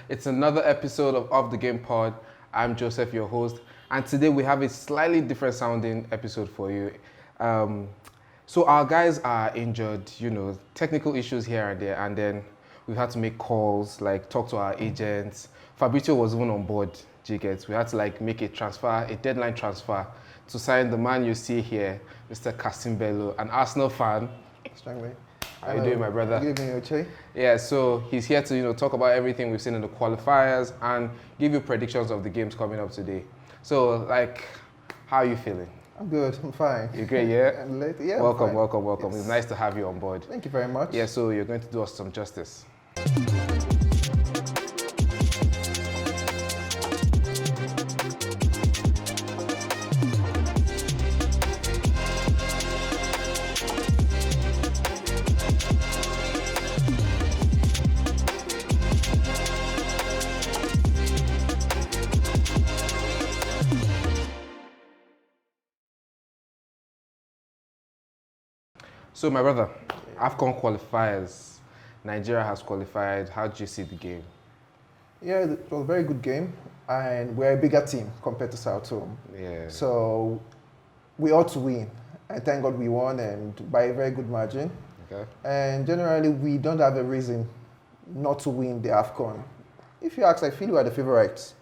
It's another episode of Off the Game Pod. I'm Joseph, your host, and today we have a slightly different sounding episode for you. So our guys are injured, technical issues here and there, and then we've had to make calls, like talk to our agents. Fabrizio was even on board, G-Gets. We had to make a transfer, a deadline transfer, to sign the man you see here, Mr. Kasim, an Arsenal fan. Strongly. How are you doing, my brother? Good evening, Oche. Yeah, so he's here to talk about everything we've seen in the qualifiers and give you predictions of the games coming up today. So, how are you feeling? I'm good. I'm fine. You're great, yeah? And late, yeah. Welcome. Yes. It's nice to have you on board. Thank you very much. Yeah, so you're going to do us some justice. So, my brother, AFCON Qualifiers. Nigeria has qualified. How did you see the game? Yeah, it was a very good game, and we're a bigger team compared to South Home. Yeah. So we ought to win. And thank God we won, and by a very good margin. Okay. And generally, we don't have a reason not to win the AFCON. If you ask, I feel we are the favorites.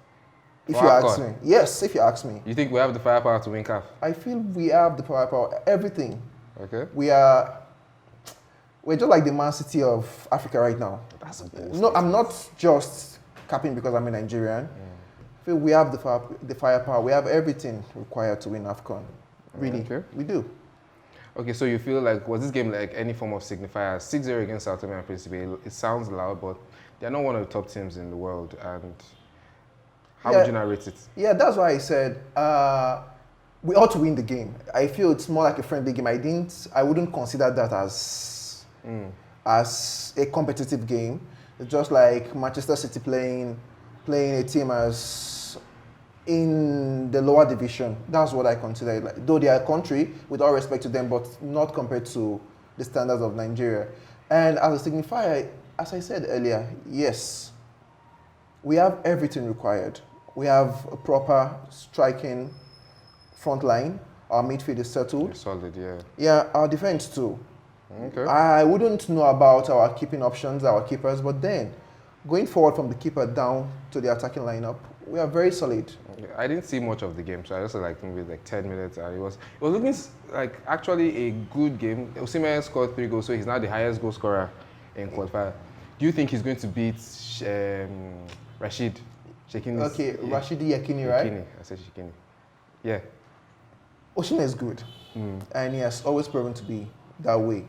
If For you AFCON? ask me. Yes, if you ask me. You think we have the firepower to win CAF? I feel we have the firepower, everything. Okay. We're just like the Man City of Africa right now. That's a bold No, I'm not just capping because I'm a Nigerian. I feel we have the firepower. We have everything required to win AFCON. Really, Okay. we do. Okay, so you feel was this game like any form of signifier? 6-0 against South Africa and Principe. It sounds loud, but they're not one of the top teams in the world. And how would you narrate it? Yeah, that's why I said we ought to win the game. I feel it's more like a friendly game. I wouldn't consider that as a competitive game. It's just like Manchester City playing a team as in the lower division. That's what I consider it like. Though they are a country, with all respect to them, but not compared to the standards of Nigeria. And as a signifier, as I said earlier, yes, we have everything required. We have a proper striking front line. Our midfield is settled. It's solid, yeah. Yeah, our defense too. Okay. I wouldn't know about our keeping options, our keepers, but then going forward from the keeper down to the attacking lineup, we are very solid. I didn't see much of the game, so I just maybe 10 minutes, and it was looking like actually a good game. Osimhen scored 3 goals, so he's now the highest goal scorer in qualifier. Do you think he's going to beat Rashid Shekini? Okay, Rashidi Yekini, right? Yekini, I said Shekini. Yeah. Osimhen is good, and he has always proven to be that way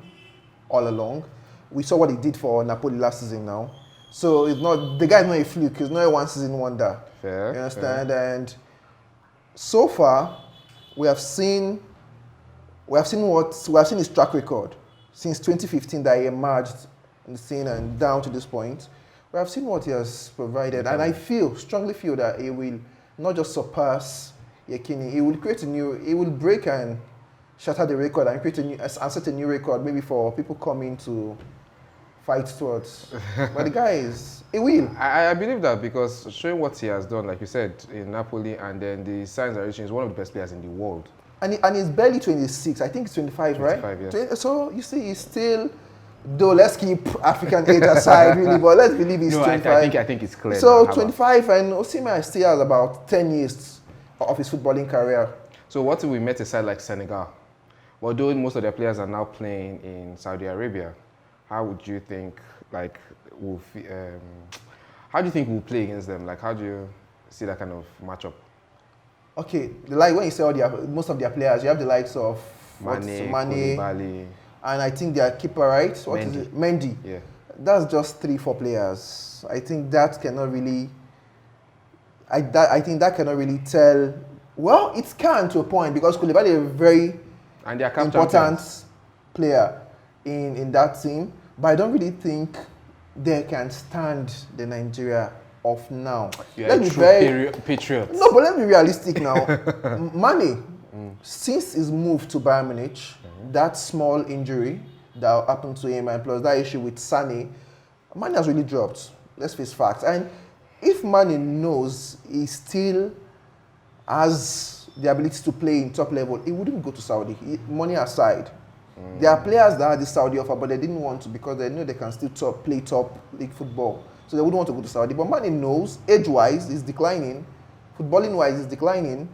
all along. We saw what he did for Napoli last season now. So it's not, the guy's not a fluke, he's not a one season wonder. Fair. You understand? And so far, we have seen his track record since 2015 that he emerged in the scene and down to this point. We have seen what he has provided, and I strongly feel that he will not just surpass Yekini, he will break and shatter the record and set a new record, maybe for people coming to fight towards. But the guy he will. I believe that because showing what he has done, like you said, in Napoli, and then the signs are reaching, he's one of the best players in the world. And he's barely 26, I think he's 25, right? 25, yeah. So you see, he's still, though let's keep African age aside, really, but let's believe he's 25. I think it's clear. So 25, and Osimhen still has about 10 years of his footballing career. So what if we met a side like Senegal? Although most of their players are now playing in Saudi Arabia, how would you think we'll play against them? How do you see that kind of matchup? Okay, when you say most of their players, you have the likes of Mane, and I think their keeper, right? What is it? Mendy. Yeah. That's just 3-4 players. I think that cannot really. I think that cannot really tell. Well, it can to a point because Koulibaly is a very important player in that team, but I don't really think they can stand the Nigeria of now. You're a true patriot. No, but let me be realistic now. Mane, since his move to Bayern Munich, that small injury that happened to him and plus that issue with Sane, Mane has really dropped. Let's face facts. And if Mane knows he still has the ability to play in top level, he wouldn't go to Saudi. Money aside, there are players that had the Saudi offer, but they didn't want to because they know they can still play top league football. So they wouldn't want to go to Saudi. But Mane knows, age-wise, is declining, footballing-wise, is declining.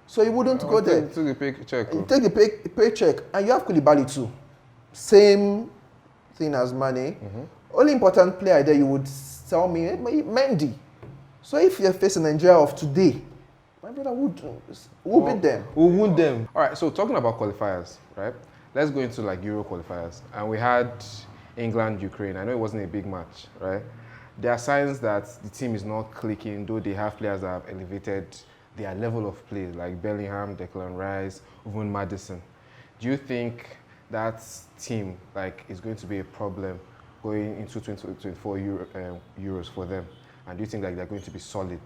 So he wouldn't go there. Take the paycheck. Take the paycheck, and you have Koulibaly too. Same thing as Mane. Only important player there you would tell me, Mendy. So if you're facing Nigeria of today, my brother would beat them. We'll wound them. All right, so talking about qualifiers, right? Let's go into like Euro qualifiers. And we had England, Ukraine. I know it wasn't a big match, right? There are signs that the team is not clicking, though they have players that have elevated their level of play, like Bellingham, Declan Rice, even Maddison. Do you think that team is going to be a problem going into 2024 Euros for them? And do you think they're going to be solid?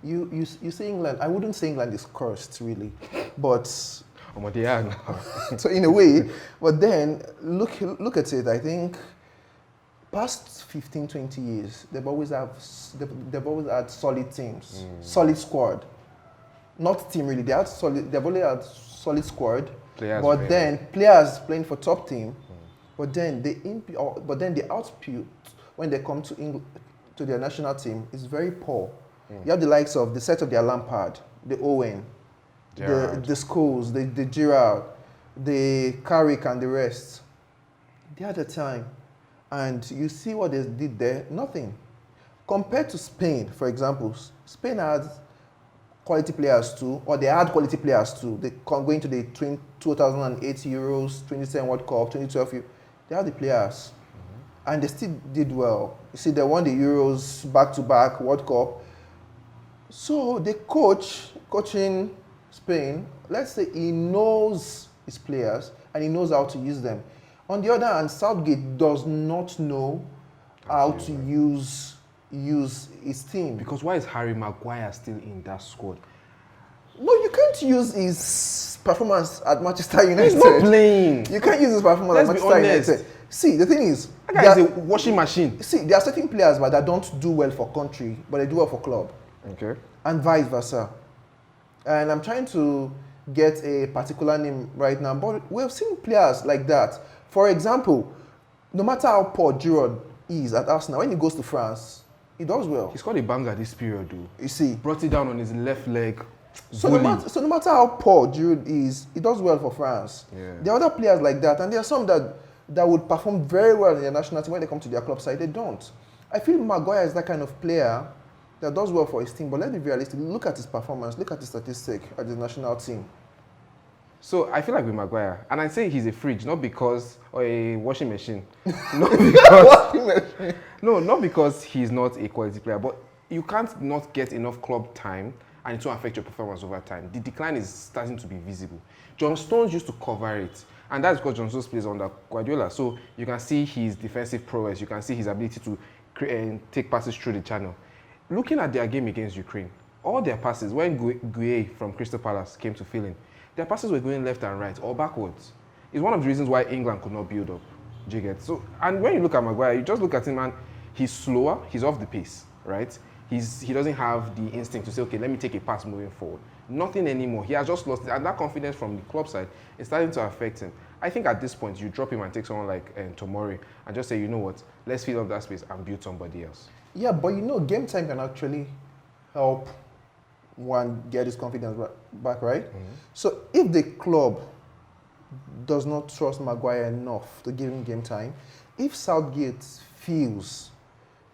You say England. I wouldn't say England is cursed, really. But They are now. so in a way, but then look at it. I think past 15, 20 years, they've always had solid teams, solid squad. Not team really. They've only had solid squad. Players but then players playing for top team. But then the output when they come to their national team is very poor. You have the likes of the set of their Lampard, the Owen, the Scholes, the Giroud, the Carrick and the rest. They had a time. And you see what they did there, nothing. Compared to Spain, for example, Spain had quality players too, or they had quality players too. They going to the 2008 Euros, 2010 World Cup, 2012, they had the players. And they still did well. You see, they won the Euros back-to-back, World Cup. So the coaching Spain, let's say he knows his players and he knows how to use them. On the other hand, Southgate does not know how to use his team. Because why is Harry Maguire still in that squad? No, you can't use his performance at Manchester United. He's not playing. You can't use his performance at Manchester United. See, the thing is, that guy is a washing machine. See, there are certain players that don't do well for country, but they do well for club. Okay. And vice versa. And I'm trying to get a particular name right now, but we've seen players like that. For example, no matter how poor Giroud is at Arsenal, when he goes to France, he does well. He scored a banger this period, though. You see. Brought it down on his left leg. So no matter how poor Giroud is, he does well for France. Yeah. There are other players like that, and there are some that would perform very well in their national team when they come to their club side. They don't. I feel Maguire is that kind of player that does well for his team, but let's be realistic. Look at his performance. Look at his statistic at the national team. So I feel like with Maguire, and I say he's a fridge, not because, or a washing machine. Not because, no, not because he's not a quality player, but you can't not get enough club time and it will affect your performance over time. The decline is starting to be visible. John Stones used to cover it, and that's because John Stones plays under Guardiola. So you can see his defensive prowess, you can see his ability to take passes through the channel. Looking at their game against Ukraine, all their passes, when Gueye from Crystal Palace came to fill in, their passes were going left and right or backwards. It's one of the reasons why England could not build up. Do you get? So, and when you look at Maguire, you just look at him and he's slower, he's off the pace, right? He doesn't have the instinct to say, okay, let me take a pass moving forward. Nothing anymore. He has just lost it. And that confidence from the club side is starting to affect him. I think at this point, you drop him and take someone like Tomori and just say, you know what, let's fill up that space and build somebody else. Yeah, but game time can actually help one get his confidence back, right? So if the club does not trust Maguire enough to give him game time, if Southgate feels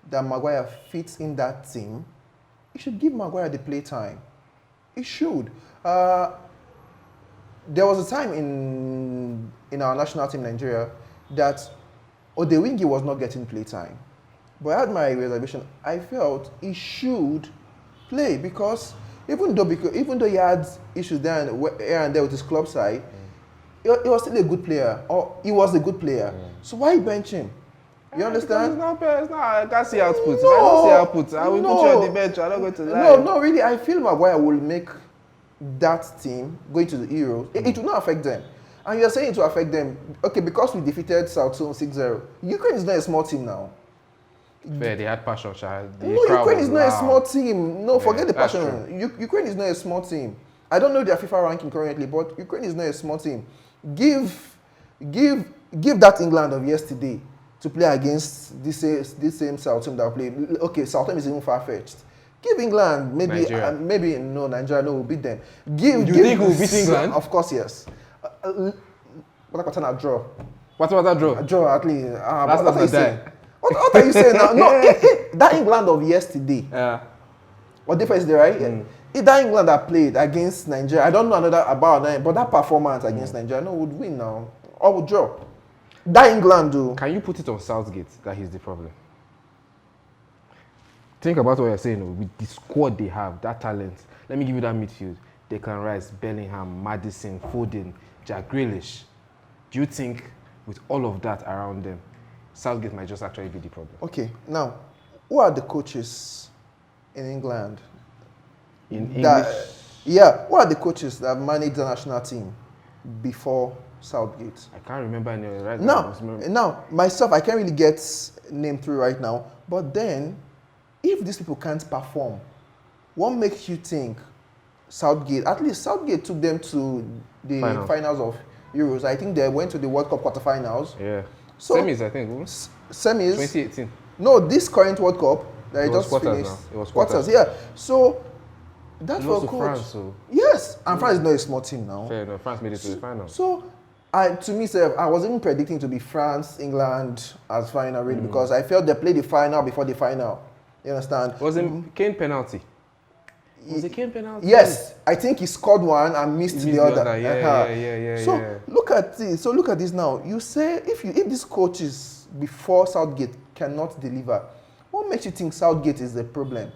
that Maguire fits in that team, he should give Maguire the play time. He should. There was a time in our national team, Nigeria, that Odewingie was not getting play time. But I had my reservation. I felt he should play because even though he had issues here and there with his club side, he was still a good player, or he was a good player. So why bench him? You understand? It's not, I can't see output. If I don't see output, I will put you on the bench. I'm not going to lie. No, really. I feel Maguire will make that team going to the Euros. It will not affect them. And you're saying it will affect them, okay, because we defeated South Sudan 6-0. Ukraine is not a small team now. Fair, they had passion, child. The No, crowd Ukraine was is not a loud. small team. No, forget the that's passion. Ukraine is not a small team. I don't know their FIFA ranking currently, but Ukraine is not a small team. Give that England of yesterday to play against this same South team that played. Okay, South team is even far-fetched. Give England maybe Nigeria. No, Nigeria no will beat them. You think we'll beat England? Of course, yes. What a draw. What about that draw? A draw at least. That's what not are you a saying? die. What are you saying now? No, that England of yesterday. Yeah. What difference is there, right? If that England that played against Nigeria, I don't know about that, but that performance against Nigeria, no, would win now or would draw. That England, though. Can you put it on Southgate that he's the problem? Think about what you're saying. With the squad they have, that talent. Let me give you that midfield. Declan Rice, Bellingham, Maddison, Foden, Jack Grealish. Do you think with all of that around them, Southgate might just actually be the problem? Okay, now, who are the coaches in England? In English? Yeah, who are the coaches that managed the national team before Southgate? I can't remember any right Now, myself, I can't really get name through right now. But then, if these people can't perform, what makes you think Southgate? At least Southgate took them to the finals of Euros. I think they went to the World Cup quarterfinals. Yeah. So, semis, I think. Semis. 2018. No, this current World Cup that It I was just quarters finished. now. It was quarters. Yeah. So that's Lost for to coach. France, so Yes, and France is not a small team now. fair enough. France made it to the final. So, to me, sir, I was even predicting to be France, England as final, really, because I felt they played the final before the final. You understand? Was it Kane penalty? Was it Kane penalty? Yes, I think he scored one and missed the other. Yeah. So look at this. So look at this now. You say if these coaches before Southgate cannot deliver, what makes you think Southgate is the problem?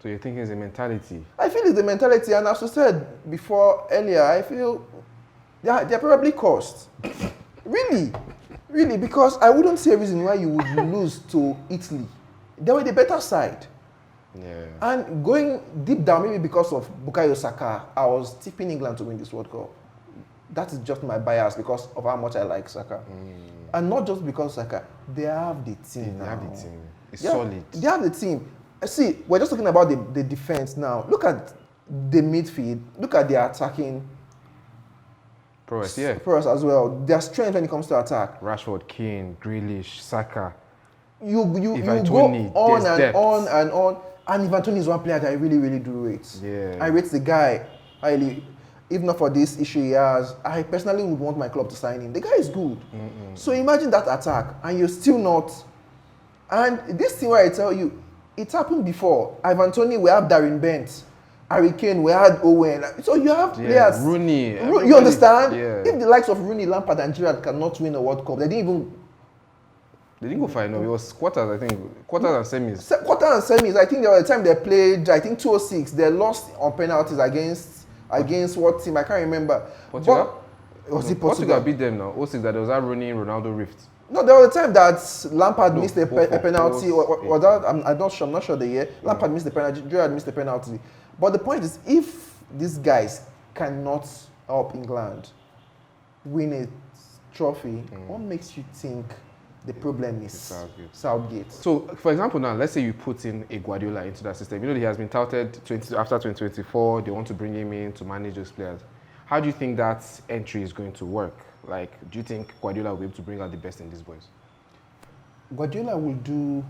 So you're thinking it's a mentality? I feel it's the mentality, and as I said before earlier, I feel they're probably cost. Really, because I wouldn't see a reason why you would lose to Italy. They were the better side. Yeah. And going deep down, maybe because of Bukayo Saka, I was tipping England to win this World Cup. That is just my bias because of how much I like Saka. And not just because Saka, they have the team. They have the team. It's solid. They have the team. See, we're just talking about the defense now. Look at the midfield. Look at their attacking prowess, yeah. prowess as well. Their strength when it comes to attack. Rashford, Kane, Grealish, Saka. You Ivan go Toney, on there's and depth. on and on. And Ivan Toney is one player that I really do rate. Yeah. I rate the guy highly. If not for this issue he has, I personally would want my club to sign him. The guy is good. So imagine that attack, and you're still not. And this thing where I tell you, it happened before. Ivan Toney, we have Darren Bent. Harry Kane, we had Owen. So you have players. Rooney. You understand? Yeah. If the likes of Rooney, Lampard, and Gerrard cannot win a World Cup, they didn't go final. It was quarters, I think. Quarters and semis. Quarter and semis. I think there was a time they played. I think 2006. They lost on penalties against what team? I can't remember. Portugal. Was it Portugal beat them now. 06 that there was that Rooney Ronaldo rift. No, there was a time that Lampard missed a penalty. Was I'm not sure the year. Lampard missed the penalty. Gerrard missed the penalty. But the point is, if these guys cannot help England win a trophy, what makes you think the problem is Southgate? So, for example, now let's say you put in a Guardiola into that system. You know, he has been touted after 2024. They want to bring him in to manage those players. How do you think that entry is going to work? Like, do you think Guardiola will be able to bring out the best in these boys? Guardiola will do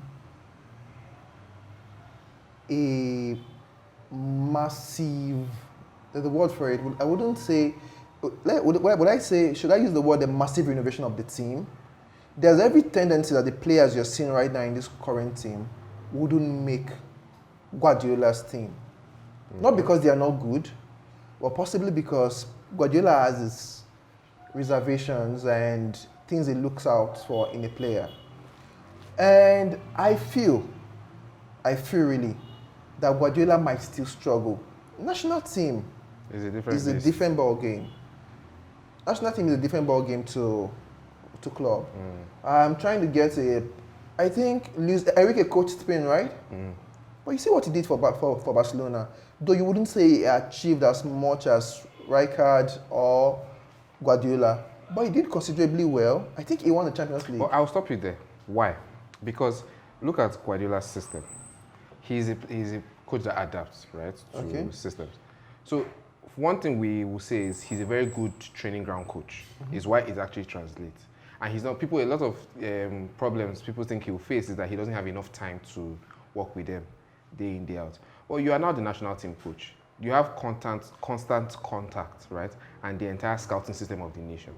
a massive, there's a word for it. I wouldn't say, would I say, should I use the word a massive renovation of the team? There's every tendency that the players you're seeing right now in this current team wouldn't make Guardiola's team. Not because they are not good, but possibly because Guardiola has his reservations and things he looks out for in a player. And I feel really that Guardiola might still struggle. National team is a different ball game. National team is a different ball game to club. I'm trying to get I think Luis Enrique coached Spain, right? But you see what he did for Barcelona. Though you wouldn't say he achieved as much as Rijkaard or Guardiola, but he did considerably well. I think he won the Champions League. But I'll stop you there. Why? Because look at Guardiola's system. He's a coach that adapts, right, to Okay. systems. So one thing we will say is he's a very good training ground coach. Is why it actually translates. And he's not people. A lot of problems people think he'll face is that he doesn't have enough time to work with them day in day out. Well, you are now the national team coach. You have constant contact, right, and the entire scouting system of the nation.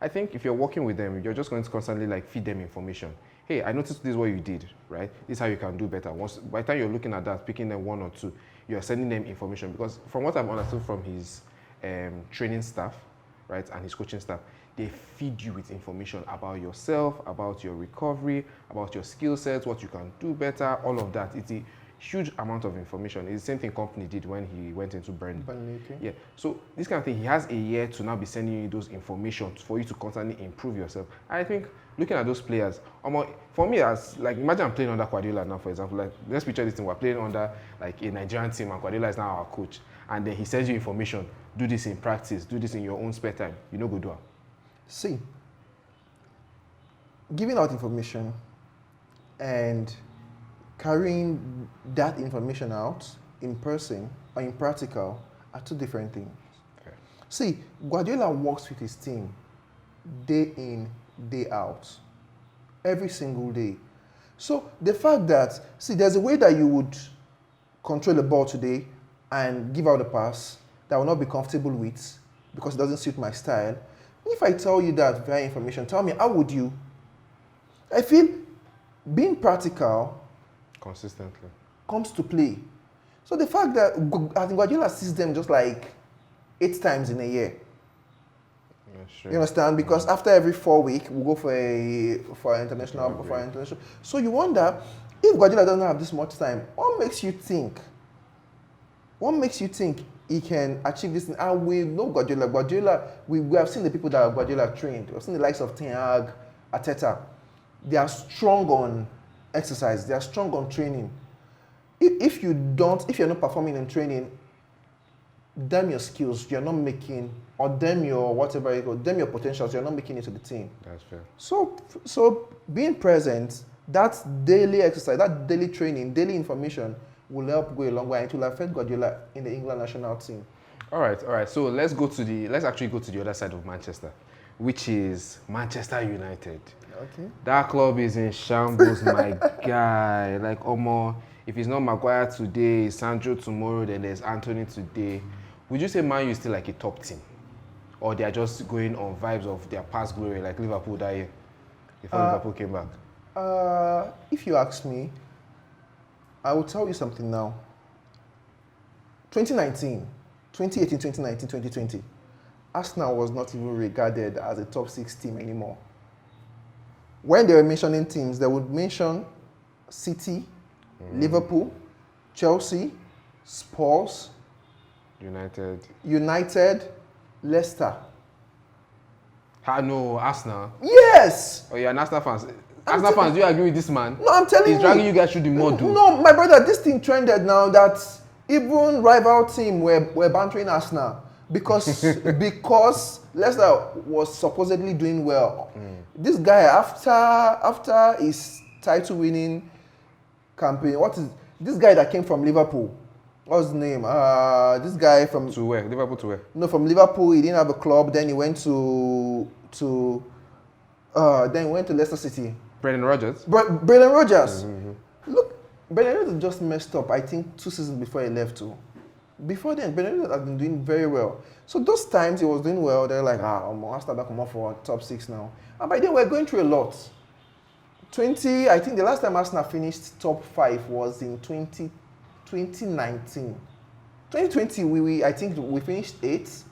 I think if you're working with them, you're just going to constantly like feed them information. Hey, I noticed this is what you did, right? This is how you can do better. Once by the time you're looking at that, picking them one or two, you're sending them information because from what I've understood from his training staff, right, and his coaching staff, they feed you with information about yourself, about your recovery, about your skill sets, what you can do better, all of that. It's a huge amount of information. It's the same thing company did when he went into Burnley. Okay. Yeah. So this kind of thing, he has a year to now be sending you those information for you to constantly improve yourself. And I think looking at those players, for me, as like imagine I'm playing under Guardiola now, for example. Like let's picture this thing: we're playing under like a Nigerian team, and Guardiola is now our coach, and then he sends you information. Do this in practice. Do this in your own spare time. You know, go do it. See, giving out information and carrying that information out in person or in practical are two different things. Okay. See, Guardiola works with his team day in, day out, every single day. So the fact that, see, there's a way that you would control the ball today and give out a pass that I will not be comfortable with because it doesn't suit my style. If I tell you that via information, tell me, how would you? I feel being practical Consistently. comes to play. So the fact that I think Guardiola sees them just like 8 times in a year. Yeah, sure. You understand? Because after every 4 weeks, we go for an international. So you wonder if Guardiola doesn't have this much time. What makes you think? What makes you think he can achieve this? And we know Guardiola. We have seen the people that Guardiola trained. We've seen the likes of Ten Hag, Arteta. They are strong on exercise. They are strong on training. If you're not performing in training, damn your skills, you're not making, or damn your whatever you go, damn your potentials, you're not making it to the team. That's fair. So being present, that daily exercise, that daily training, daily information will help go a long way, and it will affect Guardiola in the England national team. All right. So let's actually go to the other side of Manchester, which is Manchester United. Okay. That club is in shambles, my guy. Like, Omo, if it's not Maguire today, Sancho tomorrow, then there's Anthony today. Would you say Man U is still like a top team? Or they are just going on vibes of their past glory, like Liverpool that year, before Liverpool came back? If you ask me, I will tell you something now. 2018, 2019, 2020, Arsenal was not even regarded as a top 6 team anymore. When they were mentioning teams, they would mention City, Liverpool, Chelsea, Spurs, United, Leicester. No, Arsenal. Yes! Oh, you're an Arsenal fans. Arsenal fans, do you agree with this man? No, I'm telling you. He's dragging you guys through the mud. No, my brother, this thing trended now that even rival team were bantering Arsenal because Leicester was supposedly doing well. This guy, after his title winning campaign, this guy that came from Liverpool? What's his name? This guy from To where? Liverpool to where? No, from Liverpool. He didn't have a club. Then he went to Leicester City. Brendan Rodgers. Brendan Rodgers. Look, Brendan Rodgers just messed up. I think 2 seasons before he left too. Before then, Brendan Rodgers had been doing very well. So those times he was doing well, they're like, Arsenal back come off for top 6 now. And by then we're going through a lot. I think the last time Arsenal finished top 5 was in 2019. 2020, I think we finished 8th,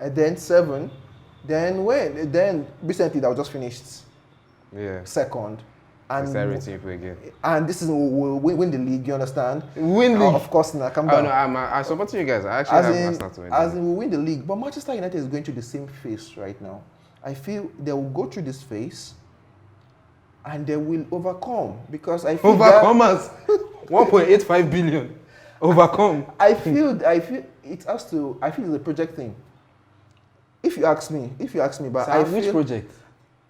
and then 7th. Then recently that was just finished second. And everything you play again. And this is we'll win the league, you understand? Win league? Of course, now, come down. No, I'm supporting you guys. I actually have Arsenal to win. As in, we'll win the league. But Manchester United is going through the same phase right now. I feel they will go through this phase and they will overcome because I feel overcome us 1.85 billion. Overcome. I feel it has to. I feel it's a project thing. If you ask me, but which project?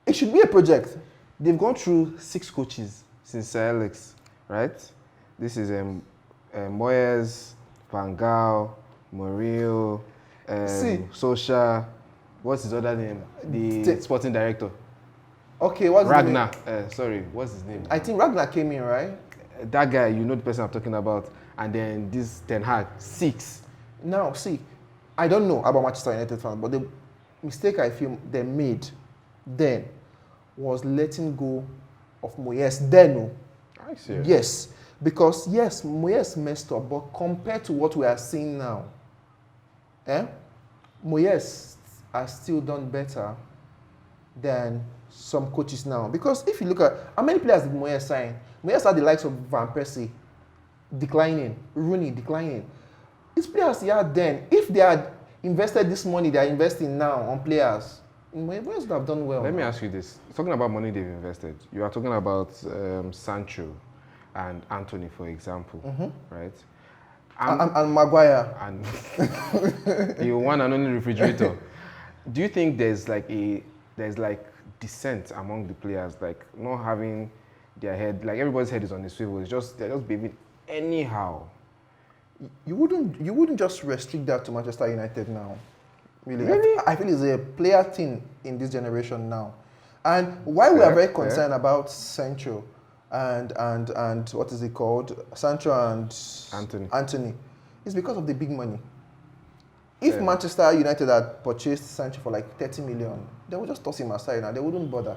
It should be a project. They've gone through 6 coaches since Sir Alex, right? This is Moyes, Van Gaal, Mourinho, See. Solskjaer. What's his other name? The T- sporting director. Okay, what's his name? Ragnar. Sorry, what's his name? I think Ragnar came in, right? That guy, you know the person I'm talking about. And then this Ten Hag, 6. Now, see, I don't know about Manchester United fans, but the mistake I feel they made then was letting go of Moyes. Then, no. I see. Yes, because yes, Moyes messed up, but compared to what we are seeing now, Moyes has still done better than some coaches now. Because if you look at how many players did Moyes sign, Moyes had the likes of Van Persie declining, Rooney declining. These players he had then, if they had invested this money they are investing now on players, Moyes would have done well. Let me ask you this. Talking about money they've invested, you are talking about Sancho and Anthony, for example, right? And Maguire. And you one and only refrigerator. Do you think there's like dissent among the players, like not having their head, like everybody's head is on the swivel, they're just behaving anyhow? You wouldn't just restrict that to Manchester United now. Really? Really? I feel it's a player thing in this generation now. And why we are very concerned about Sancho and what is it called? Sancho and Anthony is because of the big money. If Manchester United had purchased Sancho for like 30 million, they would just toss him aside and they wouldn't bother.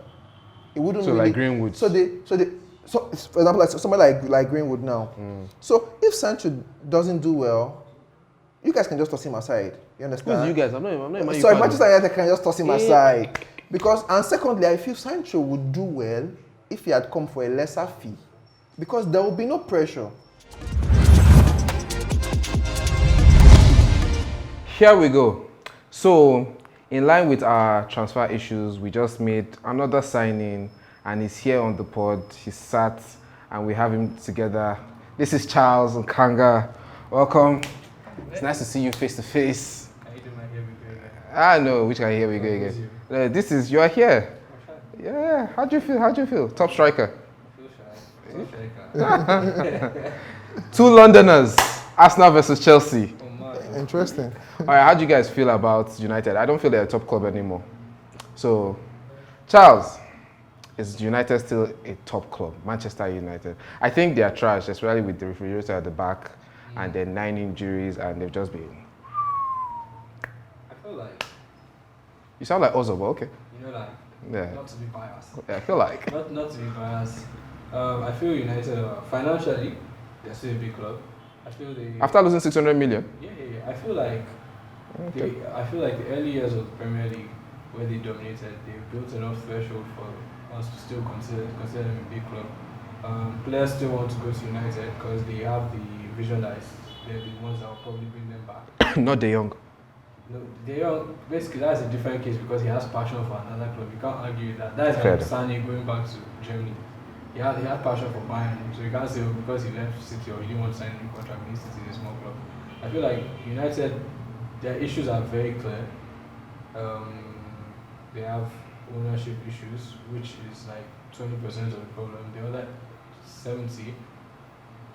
It wouldn't so really, like Greenwood. So for example, like somebody like Greenwood now. So if Sancho doesn't do well, you guys can just toss him aside. You understand? Who's you guys? I'm not Sorry, Manchester United can just toss him aside. Because, and secondly, I feel Sancho would do well if he had come for a lesser fee. Because there will be no pressure. Here we go. So, in line with our transfer issues, we just made another signing and he's here on the pod. He's sat and we have him together. This is Charles and Kanga. Welcome. It's nice to see you face to face. How you doing, my dear? I know, which guy here we go again. This is, you are here. Yeah, how do you feel? How do you feel? Top striker. I feel shy. Two Londoners, Arsenal versus Chelsea. Oh, man. Interesting. All right, how do you guys feel about United? I don't feel they're a top club anymore. So, Charles, is United still a top club? Manchester United. I think they are trash, especially with the refrigerator at the back and then 9 injuries, and they've just been. I feel like, You sound like Ozzo, but okay. you know, like, Yeah. not to be biased. Yeah, I feel like. Not to be biased. I feel United, financially, they're still a big club. I feel they. After losing 600 million. Yeah. I feel like. I feel like the early years of the Premier League, where they dominated, they built enough threshold for us to still consider them a big club. Players still want to go to United because they have the vision that they're the ones that will probably bring them back. Not De Jong. No, they are basically that's a different case because he has passion for another club. You can't argue with that. That is Fair like Sane going back to Germany. He had passion for Bayern, so you can't say because he left City or he didn't want to sign a new contract. He needs to see a small club. I feel like United, their issues are very clear. They have ownership issues, which is like 20% of the problem. The other 70,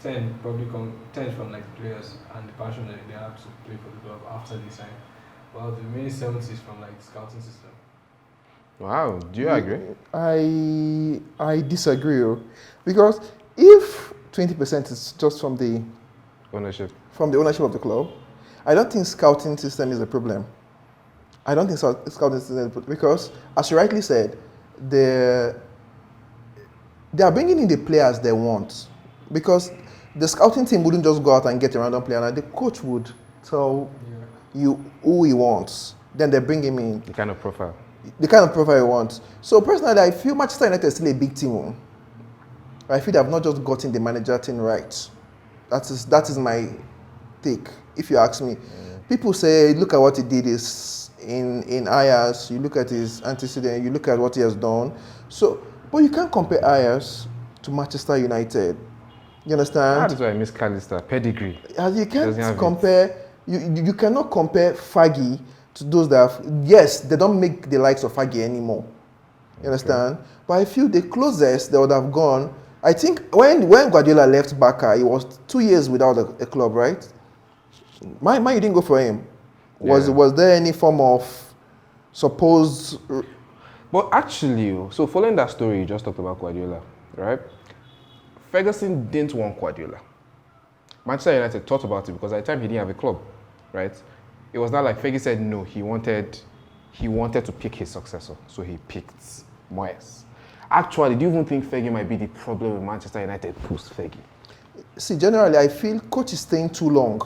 10 probably 10 from like the players and the passion that they have to play for the club after they sign. Well, the remaining 70 is from like the scouting system. Wow, do you agree? I disagree. Because if 20% is just from the Ownership. ownership of the club, I don't think scouting system is a problem. I don't think scouting system is a problem because, as you rightly said, they are bringing in the players they want. Because the scouting team wouldn't just go out and get a random player, and the coach would tell you who he wants. Then they bring him in. The kind of profile. The kind of profile he wants. So personally, I feel Manchester United is still a big team. I feel they have not just gotten the manager thing right. That is my take, if you ask me. Yeah. People say, look at what he did is in Ajax, you look at his antecedent, you look at what he has done. So, but you can't compare Ajax to Manchester United. You understand? That's why I miss Callister. Pedigree. You can't compare. You cannot compare Faggy to those that have, yes, they don't make the likes of Faggy anymore. You understand? But I feel the closest they would have gone, I think when Guardiola left Barca, he was 2 years without a club, right? Man, you didn't go for him. Was there any form of supposed? But actually, so following that story you just talked about Guardiola, right? Ferguson didn't want Guardiola. Manchester United thought about it because at the time he didn't have a club, right? It was not like Fergie said no. He wanted to pick his successor, so he picked Moyes. Actually, do you even think Fergie might be the problem with Manchester United post Fergie? See, generally, I feel coach is staying too long.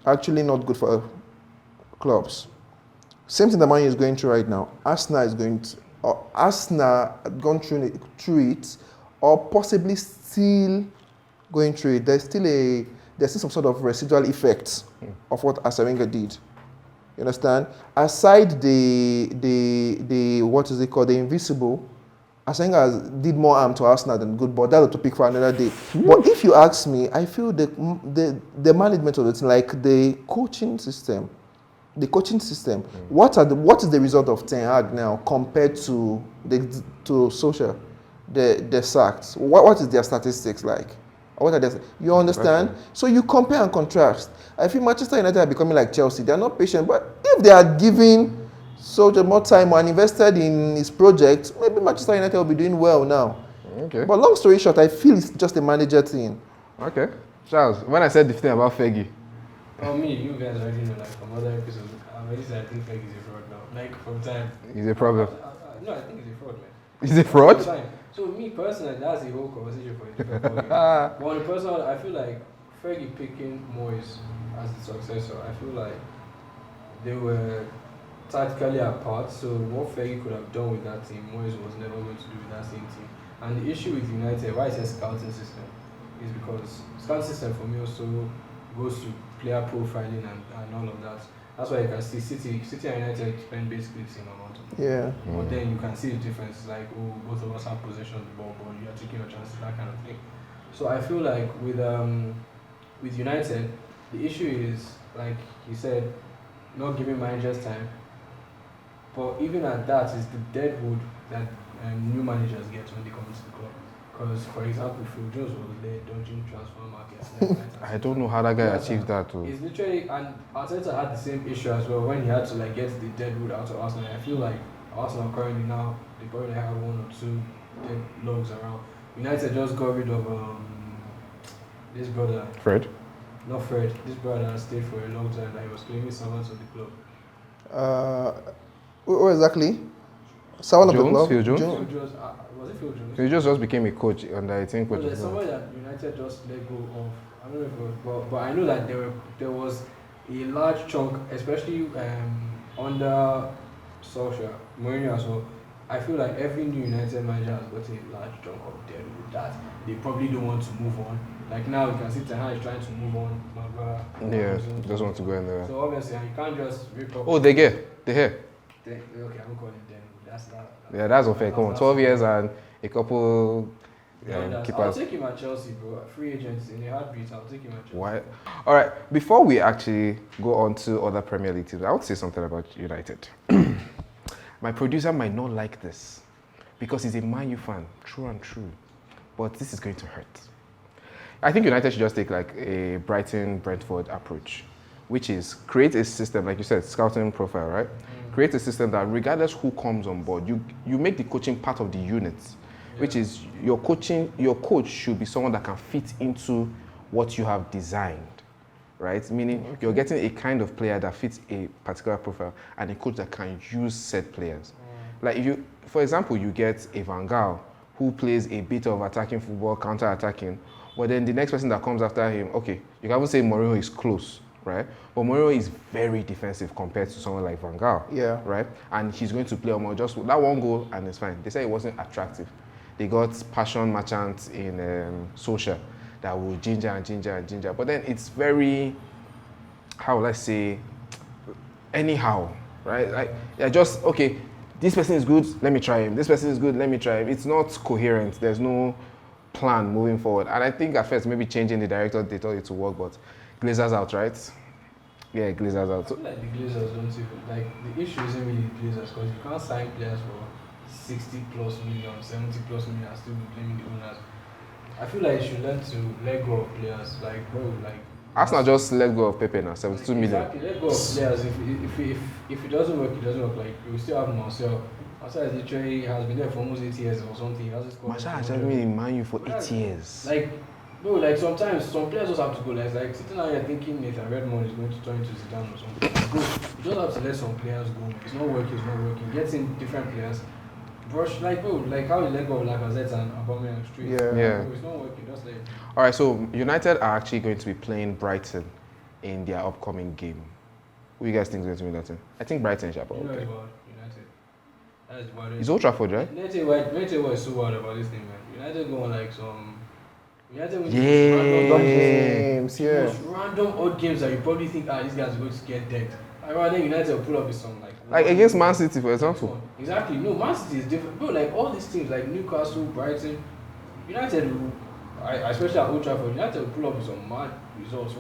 Actually, not good for clubs. Same thing that Man U is going through right now. Arsenal had gone through it, or possibly still going through it. There's still some sort of residual effects of what Arsene Wenger did. You understand? Aside the what is it called, the invisible, Arsene Wenger did more harm to Arsenal than good. But that's a topic for another day. But if you ask me, I feel the management of it, like the coaching system. What is the result of Ten Hag now compared to Social, the sacks? What is their statistics like? What are they? You understand? So you compare and contrast. I feel Manchester United are becoming like Chelsea. They are not patient, but if they are giving Solskjaer more time and invested in his project, maybe Manchester United will be doing well now. Okay. But long story short, I feel it's just a manager thing. Okay. Charles, when I said the thing about Fergie. Oh, me, you guys already know, like, from other episodes, I already said I think Fergie is a fraud now. Like, from time. He's a problem. No, I think he's a fraud, man. He's a fraud? From time. So, me personally, that's a whole conversation for a different point. But on the personal, I feel like Fergie picking Moyes as the successor, I feel like they were tactically apart. So, what Fergie could have done with that team, Moyes was never going to do with that same team. And the issue with United, why I say scouting system, is because scouting system for me also goes to player profiling and all of that. That's why you can see City and United spend basically the same amount of money. Yeah. But then you can see the difference, like, oh, both of us have possession of the ball, but you are taking your chances, that kind of thing. So I feel like with United, the issue is, like he said, not giving managers time. But even at that, is the deadwood that new managers get when they come to the club. Because, for example, Phil Jones was there dodging transfer markets. I don't know how that guy achieved that too. It's literally, and Arteta had the same issue as well when he had to like get the deadwood out of Arsenal. I feel like Arsenal currently now, they probably have 1 or 2 dead logs around. United just got rid of this brother. Fred? Not Fred. This brother stayed for a long time. Like, he was claiming servants of the club. What exactly? Someone of the club? Phil Jones? Phil Jones, was it Phil Jones? Phil Jones just became a coach under 18 coach. There's somebody that United just let go of. I don't know if it was, but I know that there was a large chunk, especially under Solskjaer, Mourinho as well. I feel like every new United manager has got a large chunk of debt with that. They probably don't want to move on. Like now, you can see Ten Hag is trying to move on. Yeah, doesn't want to go in there. So obviously, you can't just rip up. Oh, they here. Okay, I'm calling them. That's not. Yeah, that's unfair. Come on, 12 years and a couple I'll keepers. take him at Chelsea, bro. Free agents in a heartbeat. I'll take him at Chelsea. Why? All right. Before we actually go on to other Premier League teams, I want to say something about United. My producer might not like this because he's a Man U fan, true and true. But this is going to hurt. I think United should just take like a Brighton-Brentford approach, which is create a system, like you said, scouting profile, right? Create a system that regardless who comes on board, you make the coaching part of the unit, which is your coach should be someone that can fit into what you have designed, right? Meaning you're getting a kind of player that fits a particular profile and a coach that can use said players. Like if you, for example, you get a Van Gaal who plays a bit of attacking football, counter-attacking, but then the next person that comes after him, okay, you can even say Mourinho is close, right? But Mourinho is very defensive compared to someone like Van Gaal, right? And he's going to play almost just that one goal and it's fine. They said it wasn't attractive. They got passion merchants in Solskjaer that will ginger. But then it's very, how will I say, anyhow, right? Like, yeah, just, okay, this person is good, let me try him. This person is good, let me try him. It's not coherent. There's no plan moving forward. And I think at first, maybe changing the director, they thought it would work, but Glazer's out, right? Yeah, Glazer's out. I feel like the Glazers don't even, like, the issue isn't really the Glazers because you can't sign players 60 plus million, 70 plus million and still be blaming the owners. I feel like you should learn to let go of players. Like, bro, like. Arsenal just let go of Pepe now, 72 million. Exactly, let go of players. If it doesn't work, it doesn't work. Like, we still have Marcel. Marcel is literally has been there for almost 8 years or something. He hasn't scored. Martial has been in Man U for 8 years. Like, bro, like sometimes some players just have to go. Like sitting out here thinking Nathan Redmond is going to turn into Zidane or something. Bro, you just have to let some players go. It's not working. It's not working. Get in different players. Brush, like, bro, like how you let go of Lacazette and Aubameyang straight. Yeah. Bro, it's not working. Just like. All right, so United are actually going to be playing Brighton in their upcoming game. Who you guys think is going to win that thing? I think Brighton is about You know okay. about United. That's about it. It's Old Trafford, right? Let me tell you what is so wild about this thing, man. United go on like some. United win Yeah. random Games, yeah. most random odd games that you probably think, these guys are going to get dead. I rather United will pull up with some Like against Man City, for example. Exactly. No, Man City is different. Bro, like all these teams like Newcastle, Brighton, United will, especially at Old Trafford, United will pull up with some mad results.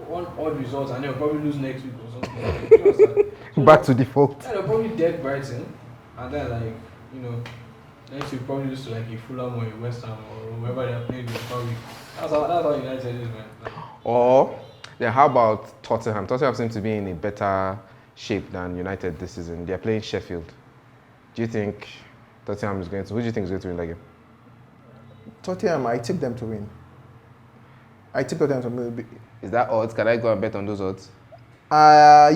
One odd results and they'll probably lose next week or something. You understand? So, Back to default. yeah, they'll probably dead Brighton and then like, you know, next week probably lose to like a Fulham or a West Ham or whoever they're playing with probably. That's how United is, man. Like, Or then how about Tottenham? Tottenham seem to be in a better shape than United this season. They're playing Sheffield. Do you think Tottenham is going to? Who do you think is going to win that game? Tottenham, I tip them to win. I tip Tottenham to win. Is that odds? Can I go and bet on those odds?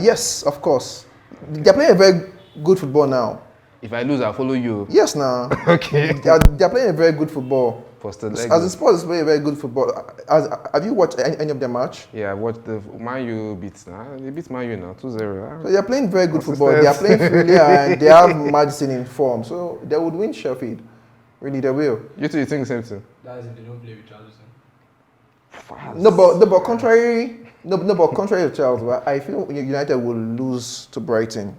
Yes, of course. They're playing a very good football now. If I lose, I'll follow you. Yes, now. Okay. They're playing a very good football. Posted As the Spurs play a very good football. Have you watched any of their match? Yeah, I watched the Man U beats now. They beat Man U now, 2-0. So they're playing very good football. They are playing freely and they have Madison in form. So they would win Sheffield. Really, they will. You two, you think the same thing? that's if they don't play with Charleston. No, but contrary to Charles, but I feel United will lose to Brighton.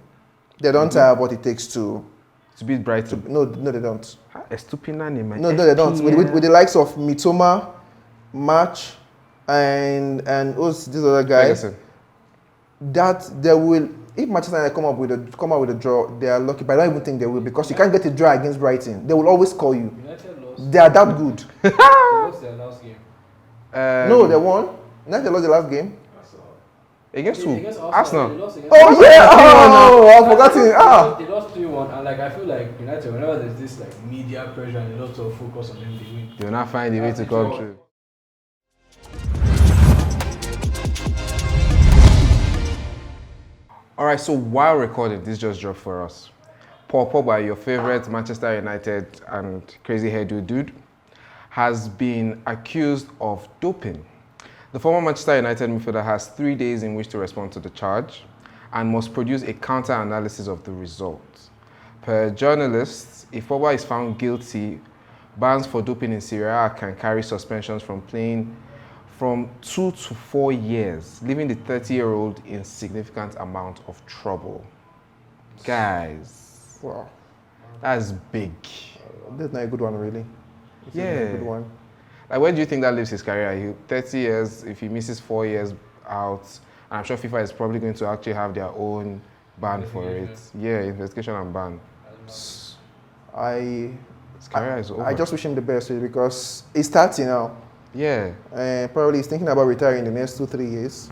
They don't have what it takes to beat Brighton. no, they don't. Estupina name. No, they don't. With the likes of Mitoma, March, and who's this other guy? Ferguson. That they will. If Manchester United come out with a draw, they are lucky. But I don't even think they will because you can't get a draw against Brighton. They will always call you. United lost. They are that good. They lost their last game. No, they won. United lost the last game. Against who? Against Arsenal. They lost against Oh yeah! Oh, I forgot it. They lost 3-1 and like I feel like United whenever there's this like media pressure and a lot of focus on them, they win. They will not find a way to come through. Alright, so while recording, this just dropped for us. Paul Pogba, your favorite Manchester United and crazy hairdo dude, has been accused of doping. The former Manchester United midfielder has 3 days in which to respond to the charge and must produce a counter-analysis of the results. Per journalists, if Pogba is found guilty, bans for doping in Serie A can carry suspensions from playing from 2 to 4 years, leaving the 30-year-old in significant amount of trouble. Guys, Wow, that's big. that's not a good one, really. It's not a good one. Like, where do you think that leaves his career? 30 years, if he misses 4 years out, and I'm sure FIFA is probably going to actually have their own ban for it. Yeah, investigation and ban. His career is over. I just wish him the best really, because he's 30 now. Yeah. Probably he's thinking about retiring in the next 2-3 years.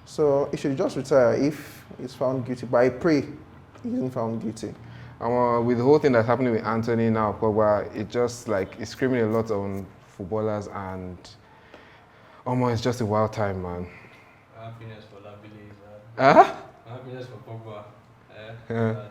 So he should just retire if he's found guilty. But I pray he isn't found guilty. With the whole thing that's happening with Anthony now, Pogba, it just like it's screaming a lot on footballers and it's just a wild time, man. Happiness for Labile is Huh? happiness for Pogba. Yeah.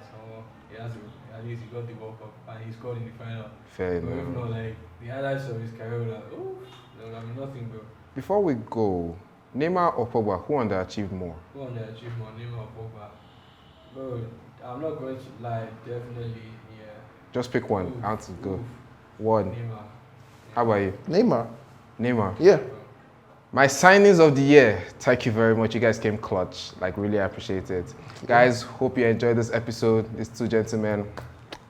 He has to, at least he got the World Cup and he scored in the final. Fair But if enough. not, like the highlights of his career, like, I mean nothing, bro. Before we go, Neymar or Pogba, who underachieved more? Who on the achievement, Neymar or Pogba? Bro, I'm not going to lie, definitely, yeah. Just pick one. Oof, Out to go. oof. One. Neymar. How about you? Neymar. Neymar. Yeah. My signings of the year. Thank you very much. You guys came clutch. Like, really appreciate it. Guys, hope you enjoyed this episode. These two gentlemen,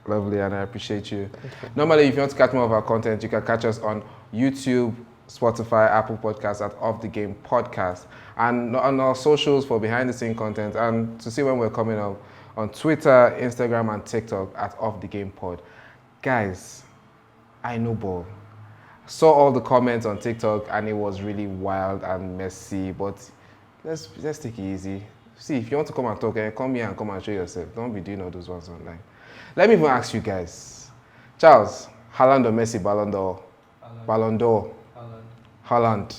lovely, and I appreciate you. Normally, if you want to catch more of our content, you can catch us on YouTube, Spotify, Apple Podcasts at Off the Game Podcast, and on our socials for behind the scene content and to see when we're coming up on Twitter, Instagram, and TikTok at Off the Game Pod. Guys, I know ball. Saw all the comments on TikTok and it was really wild and messy, but let's take it easy. See, if you want to come and talk, come here and come and show yourself. Don't be doing all those ones online. Let me even ask you guys. Charles, Haaland or Messi, Ballon d'Or? Ballon d'Or. Haaland.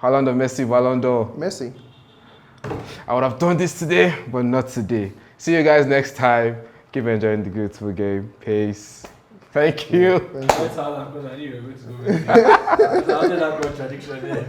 Haaland or Messi, Ballon d'Or? Messi. I would have done this today, but not today. See you guys next time. Keep enjoying the beautiful game. Peace. Thank you. Thank you. That's how I'm going to need a bit to go. How did that contradiction there?